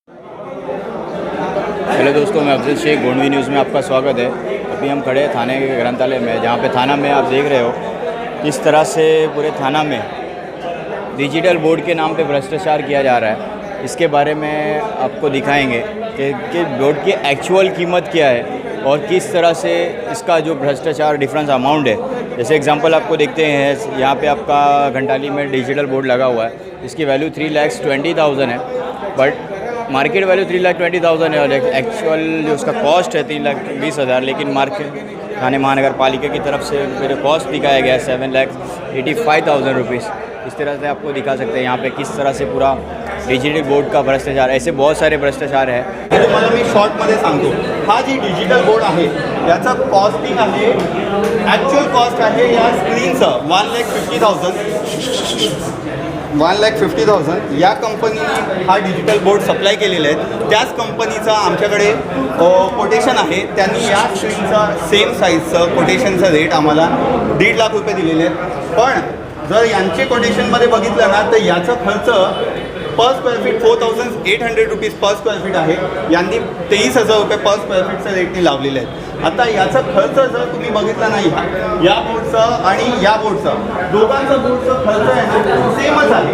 Hello दोस्तों, मैं Afzal Shaikh Gondvi news में आपका स्वागत है। अभी हम खड़े हैं थाने के ग्रंथालय में, जहाँ पे थाना में आप देख रहे हो किस तरह से पूरे थाना में डिजिटल बोर्ड के नाम पे भ्रष्टाचार किया जा रहा है। इसके बारे में आपको दिखाएंगे कि बोर्ड की एक्चुअल कीमत क्या है और किस तरह से इसका जो भ्रष्टाचार डिफरेंस अमाउंट है। जैसे एग्जांपल आपको देखते हैं, यहाँ पे आपका घंटाली में डिजिटल बोर्ड लगा हुआ है, इसकी वैल्यू 3,20,000 है, बट मार्केट वैल्यू 3,20,000 है और एक्चुअल जो उसका कॉस्ट है 3,20,000। लेकिन मार्केट थाने महानगर पालिका की तरफ से मेरे कॉस्ट दिखाया गया है 7,85,000 रुपीज़। इस तरह से आपको दिखा सकते हैं यहाँ पे किस तरह से पूरा डिजिटल बोर्ड का भ्रष्टाचार, ऐसे बहुत सारे भ्रष्टाचार है। तुम्हाला मी शॉर्टमध्ये सांगतो, हा जी डिजिटल बोर्ड आहे याचा कॉस्टिंग आहे, ॲक्च्युअल कॉस्ट आहे या स्क्रीनचं 1,50,000 या कंपनीने हा डिजिटल बोर्ड सप्लाय केलेले आहेत। त्याच कंपनीचा आमच्याकडे कोटेशन आहे, त्यांनी या स्क्रीनचा सेम साईजचं कोटेशनचं रेट आम्हाला 1.5 लाख रुपये दिलेले आहेत। पण जर यांचे कोटेशनमध्ये बघितलं ना तर याचा खर्च per square feet 4,800 rupees per square feet आहे। यांनी 23,000 रुपये पर स्क्वेअर फीटचं रेटने लावलेले आहेत। आता याचा खर्च जर तुम्ही बघितला नाही, या बोर्डचं आणि या बोर्डचं दोघांचं बोर्डचं खर्च आहे सेमच आहे,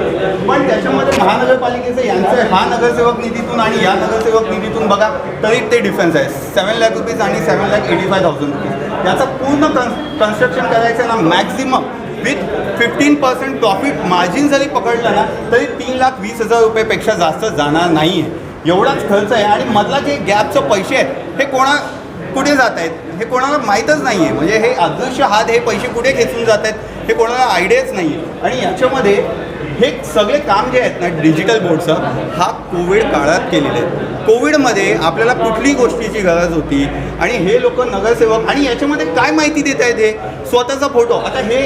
पण त्याच्यामध्ये महानगरपालिकेचं यांचं हा नगरसेवक निधीतून आणि या नगरसेवक निधीतून बघा तरी ते डिफरन्स आहे 7 लाख रुपीज आणि 7,85,000 रुपीज। याचा पूर्ण कन्स्ट्रक्शन करायचं ना मॅक्झिमम विथ 15% प्रॉफिट मार्जिन जरी पकडलं ना तरी 3,20,000 रुपयेपेक्षा जास्त जाणार नाही आहे। एवढाच खर्च आहे आणि मधला जे गॅपचं पैसे आहेत हे कुठे जात आहेत हे कोणाला माहीतच नाही आहे। म्हणजे हे अदृश्य हात हे पैसे कुठे खेचून जात आहेत हे कोणाला आयडियाच नाही आहे। आणि याच्यामध्ये हे सगळे काम जे आहेत ना डिजिटल बोर्डचं, हा कोविड काळात केलेले आहेत। कोविडमध्ये आपल्याला कुठलीही गोष्टीची गरज होती आणि हे लोक नगरसेवक आणि याच्यामध्ये काय माहिती देत आहेत हे स्वतःचा फोटो। आता हे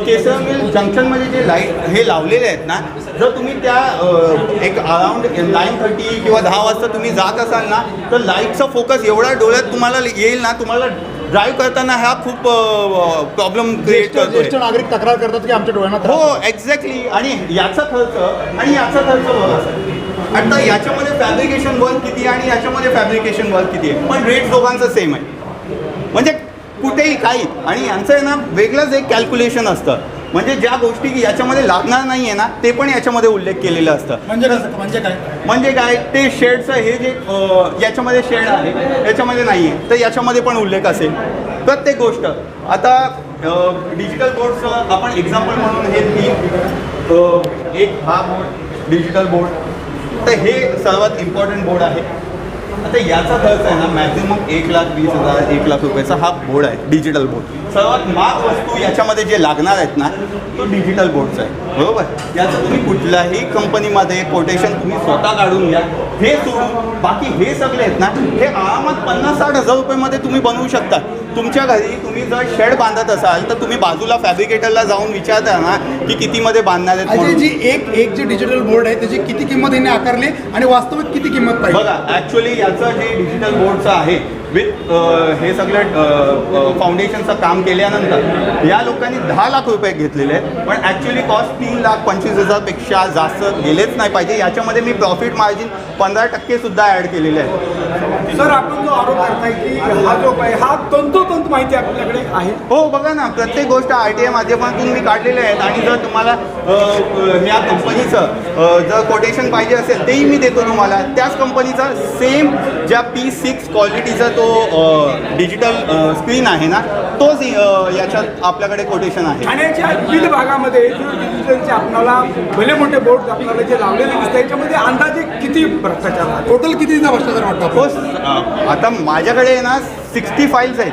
केसर मिल जंक्शनमध्ये जे लाईट हे लावलेले आहेत ना, जर तुम्ही त्या एक अराउंड 9:30 किंवा 10 वाजता तुम्ही जात असाल ना तर लाईटचा फोकस एवढा डोळ्यात तुम्हाला येईल ना, तुम्हाला ड्राईव्ह करताना हा खूप प्रॉब्लेम क्रिएट करतो। ज्येष्ठ नागरिक तक्रार करतात की आमच्या डोळ्यांना त्रास हो एक्झॅक्टली। आणि याचा खर्च आणि याचा खर्च बघा, आता याच्यामध्ये फॅब्रिकेशन वर्क किती आणि याच्यामध्ये फॅब्रिकेशन वर्क किती आहे, पण रेट दोघांचं सेम आहे। म्हणजे कुठेही काही आणि यांचं आहे ना वेगळंच एक कॅल्क्युलेशन असतं। म्हणजे ज्या गोष्टी की याच्यामध्ये लागणार नाही आहे ना ते पण याच्यामध्ये उल्लेख केलेलं असतं। म्हणजे काय ते शेडचं हे जे याच्यामध्ये शेड आहे याच्यामध्ये नाही आहे तर याच्यामध्ये पण उल्लेख असेल प्रत्येक गोष्ट। आता डिजिटल बोर्डचं आपण एक्झाम्पल म्हणून हे एक हा बोर्ड डिजिटल बोर्ड, तर हे सर्वात इम्पॉर्टंट बोर्ड आहे। आता याचा खर्च आहे ना मॅक्झिमम 1,20,000 1 लाख रुपयाचा हा बोर्ड आहे डिजिटल बोर्ड। सर्वात महाग वस्तू याच्यामध्ये जे लागणार आहेत ना तो डिजिटल बोर्डचा आहे, बरोबर। याचं तुम्ही कुठल्याही कंपनीमध्ये कोटेशन तुम्ही स्वतः काढून घ्या, हे सोडून बाकी हे सगळे आहेत ना हे आरामात 50-60,000 रुपयेमध्ये तुम्ही बनवू शकता। तुमच्या घरी तुम्ही जर शेड बांधत असाल तर तुम्ही बाजूला फॅब्रिकेटरला जाऊन विचारता ना की कितीमध्ये बांधणार आहेत। जी एक जे डिजिटल बोर्ड आहे त्याची किती किंमत यांनी आकारली आणि वास्तविक किती किंमत पाहिजे बघा। ॲक्च्युअली याचं जे डिजिटल बोर्डचं आहे विथ हे सगळं फाउंडेशनचं काम केल्यानंतर या लोकांनी 10 लाख रुपये घेतलेले आहेत, पण ॲक्च्युली कॉस्ट 3,25,000पेक्षा जास्त गेलेच नाही पाहिजे। याच्यामध्ये मी प्रॉफिट मार्जिन 15% सुद्धा ॲड केलेले आहे। सर, आपण जो आरोप करताय की हा जो हा तंतोतंत माहिती आपल्याकडे आहे। हो बघा ना, प्रत्येक गोष्ट RTI माध्यमातून मी काढलेले आहेत आणि जर तुम्हाला या कंपनीचं जर कोटेशन पाहिजे असेल तेही मी देतो तुम्हाला। त्याच कंपनीचा सेम ज्या P6 क्वालिटीचा तो डिजिटल स्क्रीन आहे ना तोच याच्यात आपल्याकडे कोटेशन आहे। ठाण्याच्या विविध भागामध्ये डिजिटलचे आपल्याला भले मोठे बोर्ड आपल्याला जे लावलेले दिसतात त्याच्यामध्ये अंदाजे किती भ्रष्टाचार आहे, टोटल कितीचा भ्रष्टाचार वाटतो? हो आता माझ्याकडे ना 60 फाईल्स आहेत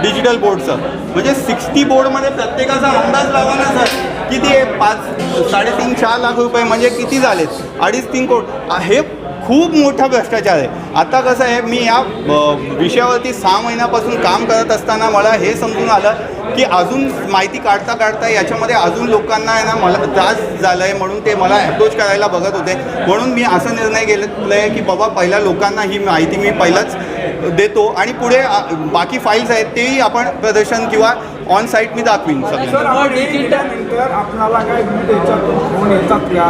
डिजिटल बोर्डचं। म्हणजे 60 बोर्डमध्ये प्रत्येकाचा अंदाज लावा ना सर किती आहे, 3.5-4 लाख रुपये म्हणजे किती झालेत, 2.5-3 कोटी। हे खूप मोठा भ्रष्टाचार आहे। आता कसं आहे, मी या विषयावरती 6 महिन्यापासून काम करत असताना मला हे समजून आलं की अजून माहिती काढता काढता याच्यामध्ये अजून लोकांना आहे ना मला त्रास झाला आहे, म्हणून ते मला अप्रोच करायला बघत होते। म्हणून मी असा निर्णय घेतला आहे की बाबा पहिला लोकांना ही माहिती मी पहिलाच देतो आणि पुढे बाकी फाईल्स आहेत तेही आपण प्रदर्शन किंवा ऑन साईट मी दाखवीन सगळ्यांना. सर आपण हे केल्यानंतर आपणाला काय याच्यातून फोन येतात का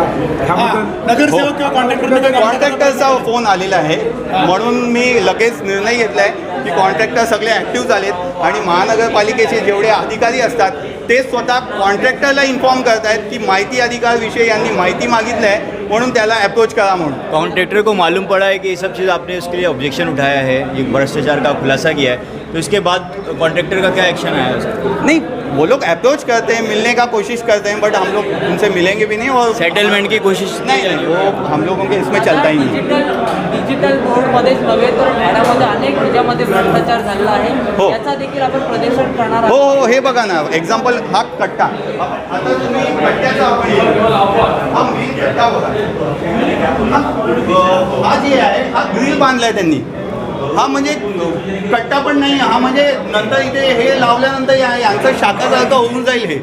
ह्याबद्दल नगरसेवक किंवा कॉन्ट्रॅक्टर कॉन्ट्रॅक्टरचा फोन आलेला आहे म्हणून मी लगेच निर्णय घेतला आहे की कॉन्ट्रॅक्टर सगळे ॲक्टिव्ह झालेत आणि महानगरपालिकेचे जेवढे अधिकारी असतात ते स्वतः कॉन्ट्रॅक्टरला इन्फॉर्म करत आहेत की माहिती अधिकारविषयी यांनी माहिती मागितली आहे म्हणून त्याला अप्रोच करा म्हणून. कॉन्ट्रैक्टर को मालूम पड़ा है कि ये सब चीज़ आपने उसके लिए ऑब्जेक्शन उठाया है, ये भ्रष्टाचार का खुलासा किया है, तो इसके बाद कॉन्ट्रैक्टर का क्या एक्शन आया उसका? नहीं वो लोग अप्रोच करते हैं, मिलने का कोशिश करते हैं, बट हम लोग उनसे मिलेंगे भी नहीं और सेटलमेंट की कोशिश नहीं वो हम लोगों के इसमें चलता ही नहीं. डिजिटल बोर्डमध्येच नव्हे तर ठाण्यामध्ये अनेक ह्याच्यामध्ये भ्रष्टाचार झालेला हो. आहे याचा देखील आपण प्रदर्शन करणार हो हो हे बघा ना एक्झाम्पल हा कट्टा आता तुम्ही कट्ट्याचा हा मेन कट्टा बघा हा जे आहे हा ग्रिल बांधलाय त्यांनी हा म्हणजे कट्टा पण नाही हा म्हणजे नंतर इथे हे लावल्यानंतर यांचं शाखासारखं होऊन जाईल हे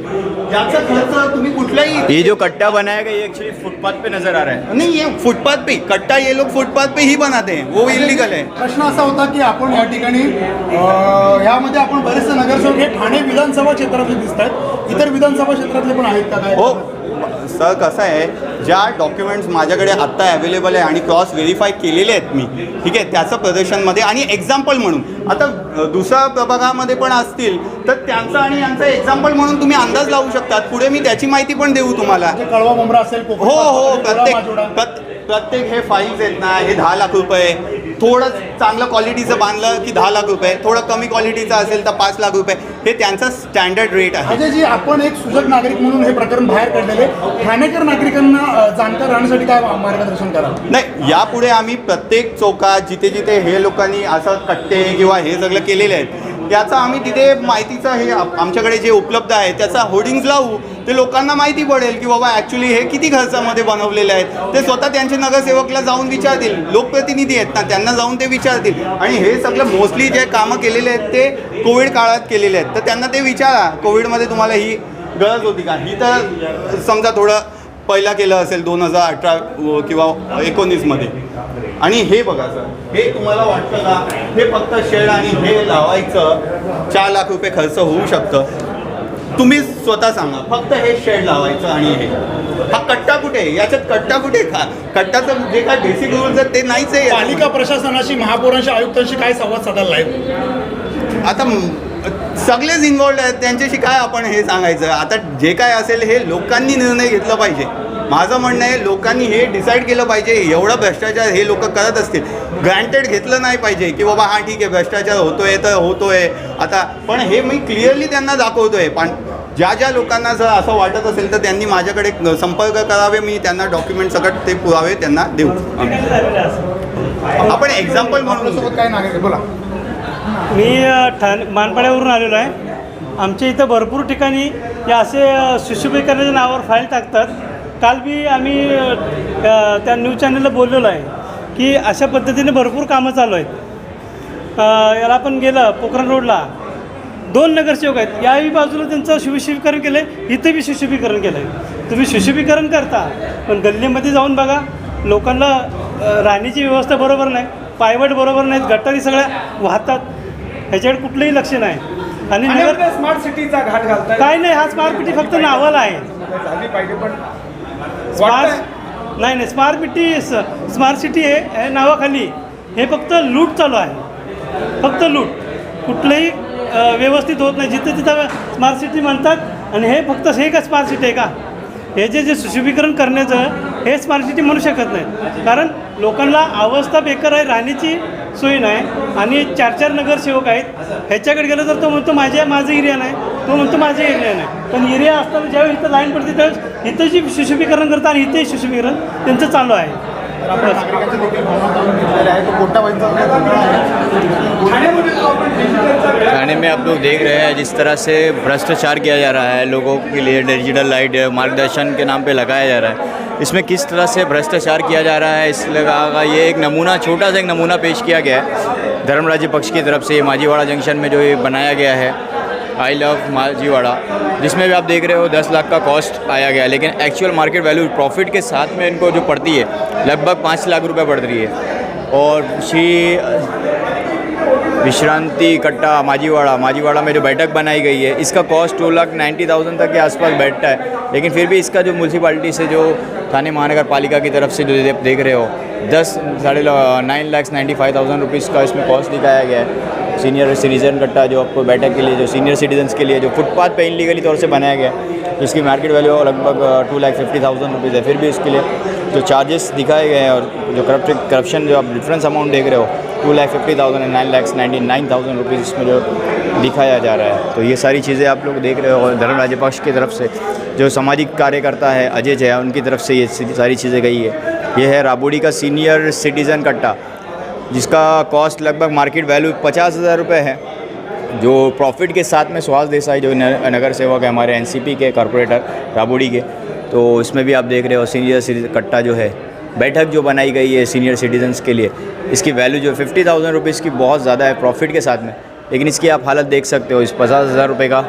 याचा खर्च तुम्ही कुठलाही ये जो कट्टा बनाया गया ये एक्चुअली फुटपाथ पे नजर आ रहा है. नहीं ये फुटपाथ पे कट्टा ये लोग फुटपाथ पे ही बनाते हैं वो इलीगल है. प्रश्न असा होता की आपण या ठिकाणी यामध्ये आपण बरेचसे नगरसेवक हे ठाणे विधानसभा क्षेत्रातले दिसत आहेत, इतर विधानसभा क्षेत्रातले पण आहेत का काय? हो सर कसं आहे ज्या डॉक्युमेंट्स माझ्याकडे आत्ता अवेलेबल आहे आणि क्रॉस व्हेरीफाय केलेले आहेत मी ठीक आहे त्याचं प्रदर्शनमध्ये आणि एक्झाम्पल म्हणून आता दुसऱ्या प्रभागामध्ये पण असतील तर त्यांचं आणि यांचं एक्झाम्पल म्हणून तुम्ही अंदाज लावू शकतात. पुढे मी त्याची माहिती पण देऊ तुम्हाला. म्हणजे कळवा मुंब्रा असेल हो हो प्रत्येक हे फाईल्स आहेत ना हे 10 लाख रुपये थोडं चांगलं क्वालिटीचं बांधलं की 10 लाख रुपये थोडं कमी क्वालिटीचं असेल तर 5 लाख रुपये हे त्यांचा स्टँडर्ड रेट आहे. अजय जी आपण एक सुजग नागरिक म्हणून हे प्रकरण बाहेर काढलेले ठाणेकर नागरिकांना जाणकार राहण्यासाठी काय मार्गदर्शन करा? नाही यापुढे आम्ही प्रत्येक चौकात जिथे जिथे हे लोकांनी असं कट्टे किंवा हे सगळं केलेले आहेत याचा आम्ही तिथे माहितीचं हे आमच्याकडे जे उपलब्ध आहे त्याचा होर्डिंग्ज लावू ते लोकांना माहिती पडेल की बाबा ॲक्च्युली हे किती खर्चामध्ये बनवलेले आहेत ते स्वतः त्यांचे नगरसेवकला जाऊन विचारतील. लोकप्रतिनिधी आहेत ना त्यांना जाऊन ते विचारतील आणि हे सगळं मोस्टली जे कामं केलेले आहेत ते कोविड काळात केलेले आहेत तर त्यांना ते विचारा कोविडमध्ये तुम्हाला ही गरज होती का? ही तर समजा थोडं पहिला केलं असेल 2018 किंवा 19मध्ये आणि हे बघा सर हे तुम्हाला वाटतं का हे फक्त शेड आणि हे लावायचं 4 लाख रुपये खर्च होऊ शकतं? तुम्ही स्वतः सांगा फक्त हे शेड लावायचं आणि हे हा कट्टा कुठे याच्यात कट्टा कुठे कट्टाचं जे काय बेसिक रूल्स आहेत ते नाहीच आहे. पालिका प्रशासनाशी महापौरांशी आयुक्तांशी काय संवाद साधायला आहे? आता सगळेच इन्व्हॉल्ड आहेत त्यांच्याशी काय आपण हे सांगायचं. आता जे काय असेल हे लोकांनी निर्णय घेतला पाहिजे. माझं म्हणणं आहे लोकांनी हे डिसाईड केलं पाहिजे एवढं भ्रष्टाचार हे लोक करत असतील ग्रँटेड घेतलं नाही पाहिजे की बाबा हां ठीक आहे भ्रष्टाचार होतोय तर होतोय आता पण हे मी क्लिअरली त्यांना दाखवतोय. पण ज्या ज्या लोकांना जर असं वाटत असेल तर त्यांनी माझ्याकडे संपर्क करावे मी त्यांना डॉक्युमेंट सकट ते पुरावे त्यांना देऊ. आपण एक्झाम्पल म्हणून सोबत काय नागरिक बोला. मी मानपाड्यावरून आलेलो आहे. आमच्या इथं भरपूर ठिकाणी या असे सुशोभीकरणाच्या नावावर फाईल टाकतात. काल बी आम्ही त्या न्यूज चॅनलला बोललेलो आहे की अशा पद्धतीने भरपूर कामं चालू आहेत. याला आपण गेलं पोखरण रोडला 2 नगरसेवक आहेत याही बाजूला त्यांचं सुशोभीकरण केलं आहे इथं बी सुशोभीकरण केलं आहे. तुम्ही सुशोभीकरण करता पण गल्लीमध्ये जाऊन बघा लोकांना राहण्याची व्यवस्था बरोबर नाही पायवट बरोबर नाहीत गटारी सगळ्या वाहतात ह्याच्याकडे कुठलंही लक्ष नाही. आणि नगर स्मार्ट सिटीचा घाट घालताय काय नाही हा स्मार्ट सिटी फक्त नावाला आहे. झाली पाहिजे पण स्मार्ट नाही स्मार्ट सिटी आहे नावाखाली हे फक्त लूट चालू आहे. फक्त लूट कुठलंही व्यवस्थित होत नाही. जिथं तिथं स्मार्ट सिटी म्हणतात आणि हे फक्त हे का स्मार्ट सिटी आहे का? हे जे सुशोभीकरण करण्याचं हे स्मार्ट सिटी म्हणू शकत नाही कारण लोकांना अवस्था बेकार आहे राहण्याची सोय नाही. आणि 4-4 नगरसेवक आहेत ह्याच्याकडे गेलं तर तो म्हणतो माझं एरिया नाही तो म्हणतो माझं एरिया नाही. पण एरिया असताना ज्यावेळी इथं लाईन पडते त्यावेळेस इथं जी सुशोभीकरण करतात आणि इथेही सुशोभीकरण त्यांचं चालू आहे. थाने में आप लोग देख रहे हैं जिस तरह से भ्रष्टाचार किया जा रहा है लोगों के लिए डिजिटल लाइट मार्गदर्शन के नाम पे लगाया जा रहा है. इसमें किस तरह से भ्रष्टाचार किया जा रहा है इस लगा ये एक नमूना छोटा सा एक नमूना पेश किया गया है धर्मराज्य पक्ष की तरफ से. माजीवाड़ा जंक्शन में जो ये बनाया गया है आई लव माजीवाड़ा जिसमें भी आप देख रहे हो 10 लाख का कॉस्ट आया गया लेकिन एक्चुअल मार्केट वैल्यू प्रॉफिट के साथ में इनको जो पड़ती है लगभग 5 लाख रुपए पड़ रही है. और श्री विश्रांति कट्टा माजीवाड़ा में जो बैठक बनाई गई है, इसका कॉस्ट 2,90,000 तक के आसपास बैठता है। लेकिन फिर भी इसका जो म्यूनसिपालिटी से जो थाने महानगर पालिका की तरफ से जो आप देख रहे हो 9,95,000 रुपीज़ का इसमें कॉस्ट दिखाया गया है। सीनियर सिटीज़न कट्टा जो आपको बैठक के लिए, जो सीनियर सिटीजन्स के लिए जो फुटपाथ पे इनलीगली तौर से बनाया गया है, इसकी मार्केट वैल्यू लगभग 2,50,000 रुपीज़ है। फिर भी उसके लिए जो चार्जेस दिखाए गए हैं और जो करप्शन जो आप डिफरेंस अमाउंट देख रहे हो 2,50,000 एंड 9,99,000 रुपीज़ इसमें जो दिखाया जा रहा है। तो ये सारी चीज़ें आप लोग देख रहे हो। और धर्म राज्य पक्ष की तरफ से जो सामाजिक कार्यकर्ता है अजय जया, उनकी तरफ से ये सारी चीज़ें गई है। ये है राबोडी का सीनियर सिटीज़न कट्टा, जिसका कॉस्ट लगभग मार्केट वैल्यू 50,000 रुपये है। जो प्रॉफिट के साथ में सुहास देसाई जो नगर सेवक है हमारे एनसीपी के कॉरपोरेटर राबोडी के, तो इसमें भी आप देख रहे हो सीनियर कट्टा जो है बैठक जो बनाई गई है सीनियर सिटीजन्स के लिए, इसकी वैल्यू जो 50,000 रुपीज़ की बहुत ज़्यादा है प्रॉफिट के साथ में। लेकिन इसकी आप हालत देख सकते हो, इस 50,000 रुपये का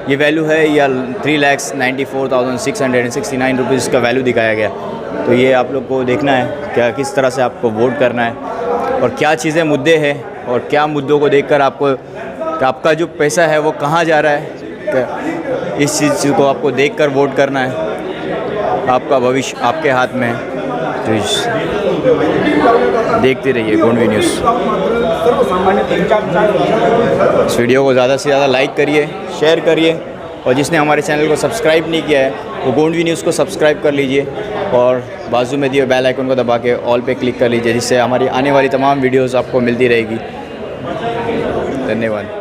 ये वैल्यू है या 3,94,669 रुपीज़ का वैल्यू दिखाया गया। तो ये आप लोग को देखना है क्या किस तरह से आपको वोट करना है और क्या चीज़ें मुद्दे हैं और क्या मुद्दों को देखकर आपको आपका जो पैसा है वो कहाँ जा रहा है, इस चीज़ को आपको देखकर वोट करना है। आपका भविष्य आपके हाथ में है। तो देखते रहिए गोंडवी न्यूज़। सर्वसामान्य इस वीडियो को ज़्यादा से ज़्यादा लाइक करिए, शेयर करिए और जिसने हमारे चैनल को सब्सक्राइब नहीं किया है वो गोंडवी न्यूज़ को सब्सक्राइब कर लीजिए और बाजू में दिए बेल आइकन को दबा के ऑल पे क्लिक कर लीजिए, जिससे हमारी आने वाली तमाम वीडियोस आपको मिलती रहेगी। धन्यवाद।